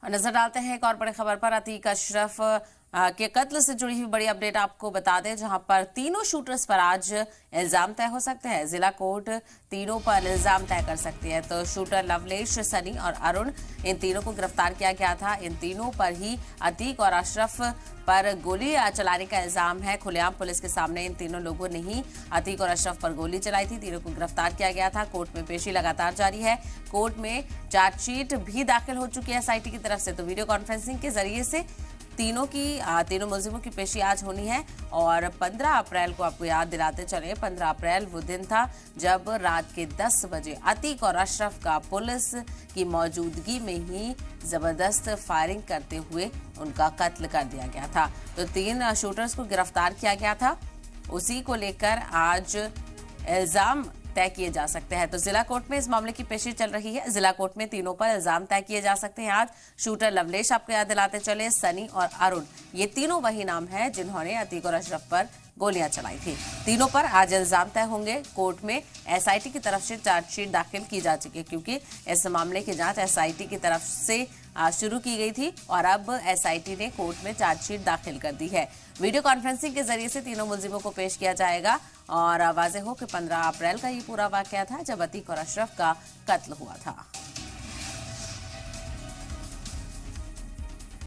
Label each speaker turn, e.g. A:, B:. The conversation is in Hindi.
A: और नजर डालते हैं एक और बड़ी खबर पर। अतीक अशरफ के कत्ल से जुड़ी हुई बड़ी अपडेट आपको बता दें, जहां पर तीनों शूटर्स पर आज इल्जाम तय हो सकते हैं। जिला कोर्ट तीनों पर इल्जाम तय कर सकती है। तो शूटर लवलेश, सनी और अरुण, इन तीनों को गिरफ्तार किया गया था। इन तीनों पर ही अतीक और अशरफ पर गोली चलाने का इल्जाम है। खुलेआम पुलिस के सामने इन तीनों लोगों ने ही अतीक और अशरफ पर गोली चलाई थी। तीनों को गिरफ्तार किया गया था। कोर्ट में पेशी लगातार जारी है। कोर्ट में चार्जशीट भी दाखिल हो चुकी है एसआईटी की तरफ से। तो वीडियो कॉन्फ्रेंसिंग के जरिए से तीनों मुलजिमों की पेशी आज होनी है। और 15 अप्रैल को आपको याद दिलाते चले, 15 अप्रैल वो दिन था जब रात के 10 बजे अतीक और अशरफ का पुलिस की मौजूदगी में ही जबरदस्त फायरिंग करते हुए उनका कत्ल कर दिया गया था। तो 3 शूटर्स को गिरफ्तार किया गया था। उसी को लेकर आज इल्जाम तय किए जा सकते हैं। तो जिला कोर्ट में इस मामले की पेशी चल रही है। जिला कोर्ट में तीनों पर इल्जाम तय किए जा सकते हैं आज। शूटर लवलेश, आपको याद दिलाते चले, सनी और अरुण, ये तीनों वही नाम है जिन्होंने अतीक और अशरफ पर गोलियां चलाई थी। तीनों पर आज इल्जाम तय होंगे। कोर्ट में एसआईटी की तरफ से चार्जशीट दाखिल की जा चुकी है, क्योंकि इस मामले की जांच एसआईटी की तरफ से शुरू की गई थी और अब एसआईटी ने कोर्ट में चार्जशीट दाखिल कर दी है। वीडियो कॉन्फ्रेंसिंग के जरिए से तीनों मुलजिमों को पेश किया जाएगा। और वाज़ेह हो कि 15 अप्रैल का ये पूरा वाकया था जब अतीक और अशरफ का कत्ल हुआ था।